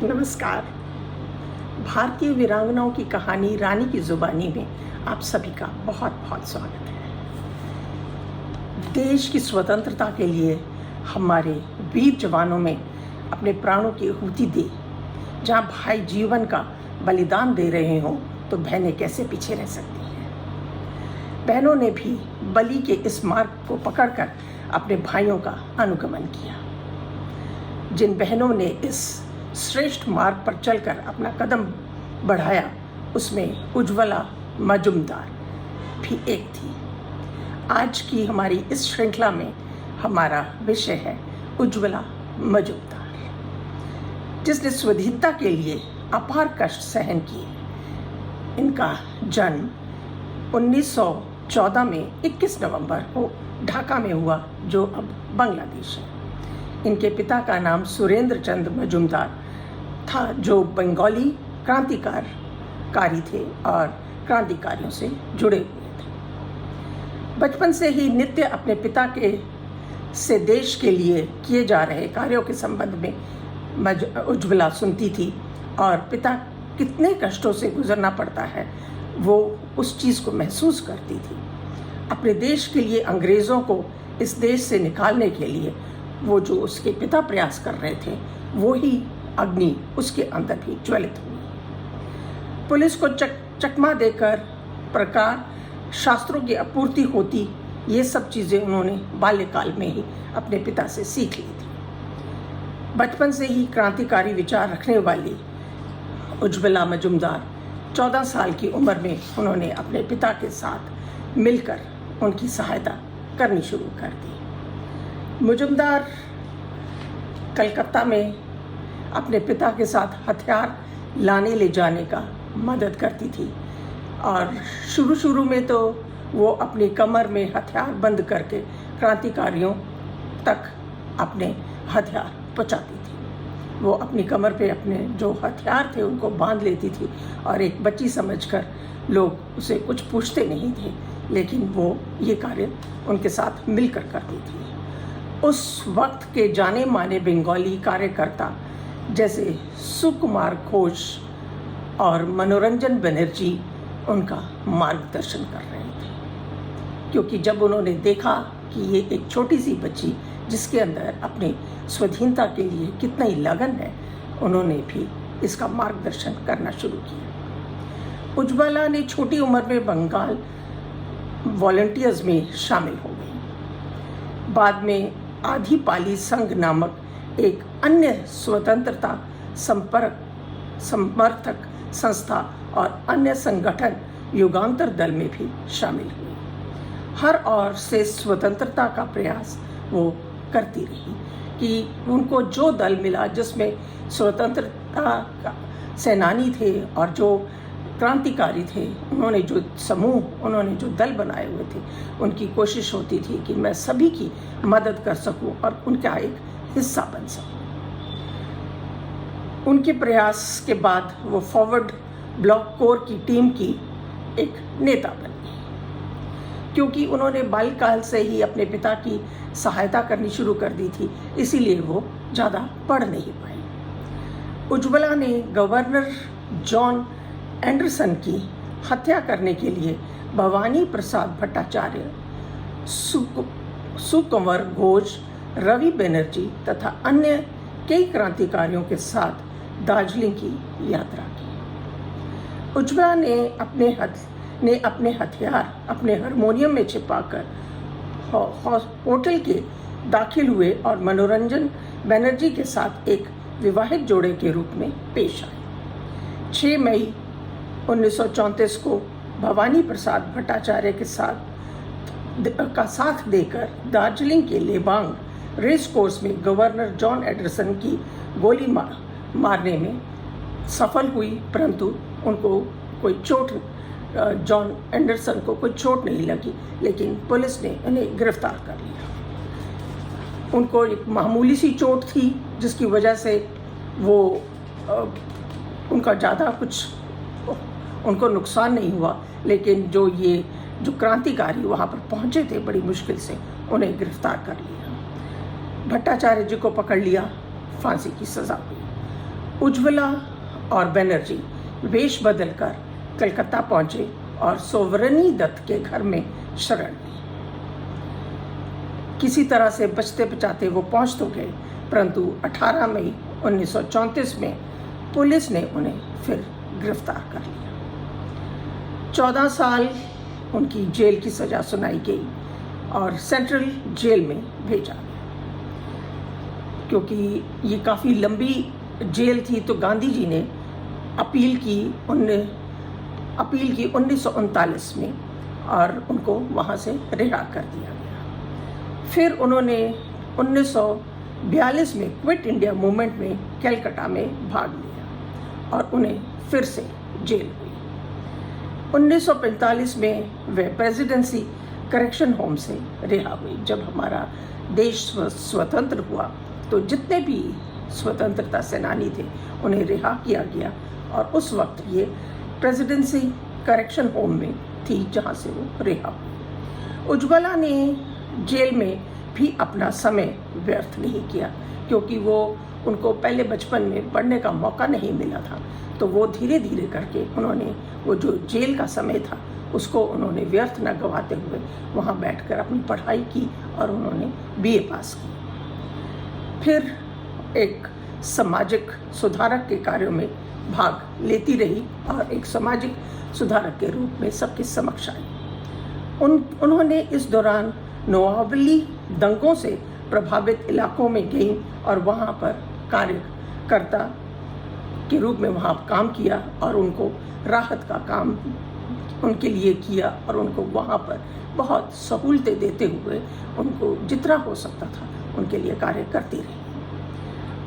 नमस्कार। भारतीय वीरांगनाओं की कहानी रानी की ज़ुबानी में आप सभी का बहुत बहुत स्वागत है। देश की स्वतंत्रता के लिए हमारे वीर जवानों में अपने प्राणों की आहुति दी। जहाँ भाई जीवन का बलिदान दे रहे हों तो बहनें कैसे पीछे रह सकती हैं। बहनों ने भी बलि के इस मार्ग को पकड़कर अपने भाइयों का अनुगमन किया। जिन बहनों ने इस श्रेष्ठ मार्ग पर चलकर अपना कदम बढ़ाया उसमें उज्ज्वला मजुमदार भी एक थी। आज की हमारी इस श्रृंखला में हमारा विषय है उज्ज्वला मजुमदार, जिसने स्वाधीनता के लिए अपार कष्ट सहन किए। इनका जन्म 1914 में 21 नवंबर को ढाका में हुआ, जो अब बांग्लादेश है। इनके पिता का नाम सुरेंद्र चंद मजुमदार था, जो बंगाली क्रांतिकारी थे और क्रांतिकारियों से जुड़े हुए थे। बचपन से ही नित्य अपने पिता के से देश के लिए किए जा रहे कार्यों के संबंध में उज्ज्वला सुनती थी, और पिता कितने कष्टों से गुजरना पड़ता है वो उस चीज़ को महसूस करती थी। अपने देश के लिए अंग्रेज़ों को इस देश से निकालने के लिए वो जो उसके पिता प्रयास कर रहे थे, वो ही अग्नि उसके अंदर भी ज्वलित हुई। पुलिस को चकमा देकर प्रकार शास्त्रों की आपूर्ति होती, ये सब चीज़ें उन्होंने बाल्यकाल में ही अपने पिता से सीख ली थी। बचपन से ही क्रांतिकारी विचार रखने वाली उज्ज्वला मजुमदार 14 साल की उम्र में उन्होंने अपने पिता के साथ मिलकर उनकी सहायता करनी शुरू कर दी। मजुमदार कलकत्ता में अपने पिता के साथ हथियार लाने ले जाने का मदद करती थी, और शुरू में तो वो अपनी कमर में हथियार बंद करके क्रांतिकारियों तक अपने हथियार पहुंचाती थी। वो अपनी कमर पे अपने जो हथियार थे उनको बांध लेती थी, और एक बच्ची समझकर लोग उसे कुछ पूछते नहीं थे, लेकिन वो ये कार्य उनके साथ मिलकर करती थी। उस वक्त के जाने माने बंगाली कार्यकर्ता जैसे सुकुमार घोष और मनोरंजन बनर्जी उनका मार्गदर्शन कर रहे थे, क्योंकि जब उन्होंने देखा कि ये एक छोटी सी बच्ची जिसके अंदर अपनी स्वाधीनता के लिए कितना ही लगन है, उन्होंने भी इसका मार्गदर्शन करना शुरू किया। उज्ज्वला ने छोटी उम्र में बंगाल वॉलंटियर्स में शामिल हो गई। बाद में आधी पाली संघ नामक एक अन्य स्वतंत्रता समर्थक संस्था और अन्य संगठन युगांतर दल में भी शामिल हुई। हर ओर से स्वतंत्रता का प्रयास वो करती रही कि उनको जो दल मिला जिसमें स्वतंत्रता का सेनानी थे और जो क्रांतिकारी थे, उन्होंने जो दल बनाए हुए थे, उनकी कोशिश होती थी कि मैं सभी की मदद कर सकूं और उनका एक हिस्सा बन सकूं। उनके प्रयास के बाद वो फॉरवर्ड ब्लॉक कोर की टीम की एक नेता बन गई। क्योंकि उन्होंने बाल्यकाल से ही अपने पिता की सहायता करनी शुरू कर दी थी, इसीलिए वो ज़्यादा पढ़ नहीं पाई। उज्ज्वला ने गवर्नर जॉन एंडरसन की हत्या करने के लिए भवानी प्रसाद भट्टाचार्य, सुकुमार घोष, रवि बनर्जी तथा अन्य कई क्रांतिकारियों के साथ दार्जिलिंग की यात्रा की। उज्ज्वला ने अपने हथियार अपने हारमोनियम में छिपाकर होटल के दाखिल हुए और मनोरंजन बनर्जी के साथ एक विवाहित जोड़े के रूप में पेश आए। 6 मई 1934 को भवानी प्रसाद भट्टाचार्य के साथ देकर दार्जिलिंग के लेबांग रेस कोर्स में गवर्नर जॉन एंडरसन की गोली मारने में सफल हुई, परंतु उनको कोई जॉन एंडरसन को कोई चोट नहीं लगी, लेकिन पुलिस ने उन्हें गिरफ्तार कर लिया। उनको एक मामूली सी चोट थी जिसकी वजह से वो उनका ज़्यादा कुछ उनको नुकसान नहीं हुआ, लेकिन जो क्रांतिकारी वहाँ पर पहुँचे थे बड़ी मुश्किल से, उन्हें गिरफ्तार कर लिया। भट्टाचार्य जी को पकड़ लिया, फांसी की सज़ा हुई। उज्ज्वला और बनर्जी वेश बदलकर कलकत्ता पहुंचे और सोवरनी दत्त के घर में शरण ली। किसी तरह से बचते बचाते वो पहुंच तो गए, परंतु 18 मई 1934 में पुलिस ने उन्हें फिर गिरफ्तार कर लिया। 14 साल उनकी जेल की सज़ा सुनाई गई और सेंट्रल जेल में भेजा गया। क्योंकि ये काफ़ी लंबी जेल थी तो गांधी जी ने अपील की 1939 में और उनको वहाँ से रिहा कर दिया गया। फिर उन्होंने 1942 में क्विट इंडिया मूवमेंट में कलकत्ता में भाग लिया और उन्हें फिर से जेल हुई। 1945 में वे प्रेसिडेंसी करेक्शन होम से रिहा हुई। जब हमारा देश स्वतंत्र हुआ तो जितने भी स्वतंत्रता सेनानी थे उन्हें रिहा किया गया और उस वक्त ये प्रेसिडेंसी करेक्शन होम में थी जहाँ से वो रिहा हुई। उज्ज्वला ने जेल में भी अपना समय व्यर्थ नहीं किया, क्योंकि उनको पहले बचपन में पढ़ने का मौका नहीं मिला था, तो वो धीरे धीरे करके उन्होंने वो जो जेल का समय था उसको उन्होंने व्यर्थ न गंवाते हुए वहाँ बैठकर अपनी पढ़ाई की और उन्होंने BA पास की। फिर एक सामाजिक सुधारक के कार्यों में भाग लेती रही और एक सामाजिक सुधारक के रूप में सबके समक्ष आई। उन्होंने इस दौरान नोआवली दंगों से प्रभावित इलाकों में गई और वहाँ पर कार्यकर्ता के रूप में वहाँ काम किया और उनको राहत का काम उनके लिए किया और उनको वहाँ पर बहुत सहूलतें देते हुए उनको जितना हो सकता था उनके लिए कार्य करती रही।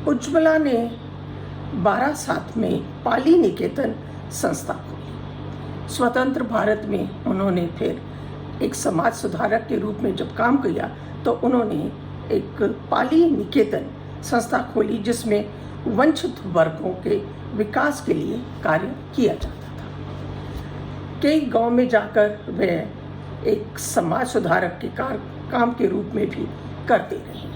उज्ज्वला ने 12/7 में पाली निकेतन संस्था खोली। स्वतंत्र भारत में उन्होंने फिर एक समाज सुधारक के रूप में जब काम किया तो उन्होंने एक पाली निकेतन संस्था खोली जिसमें वंचित वर्गों के विकास के लिए कार्य किया जाता था। कई गांव में जाकर वे एक समाज सुधारक के काम के रूप में भी करते रहे।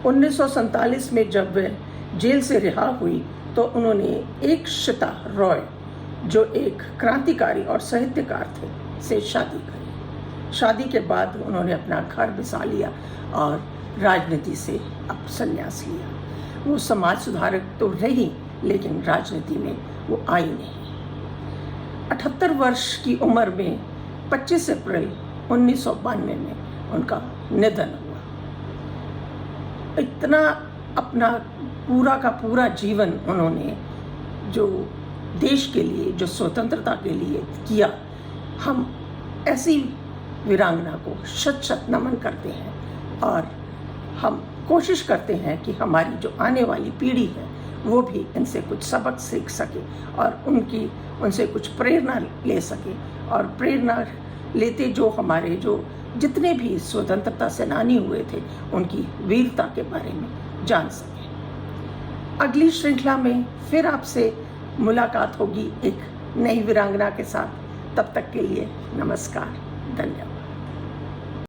1947 में जब वे जेल से रिहा हुई तो उन्होंने एकशिता रॉय, जो एक क्रांतिकारी और साहित्यकार थे, से शादी करी। शादी के बाद उन्होंने अपना घर बसा लिया और राजनीति से अब संन्यास लिया। वो समाज सुधारक तो रही लेकिन राजनीति में वो आई नहीं। 78 वर्ष की उम्र में 25 अप्रैल 1992 में उनका निधन हुआ। इतना अपना पूरा का पूरा जीवन उन्होंने जो देश के लिए, जो स्वतंत्रता के लिए किया, हम ऐसी वीरांगना को शत शत नमन करते हैं और हम कोशिश करते हैं कि हमारी जो आने वाली पीढ़ी है वो भी इनसे कुछ सबक सीख सके और उनसे कुछ प्रेरणा ले सके और प्रेरणा लेते जो हमारे जो जितने भी स्वतंत्रता सेनानी हुए थे उनकी वीरता के बारे में जान सके। अगली श्रृंखला में फिर आपसे मुलाकात होगी एक नई वीरांगना के साथ। तब तक के लिए नमस्कार, धन्यवाद।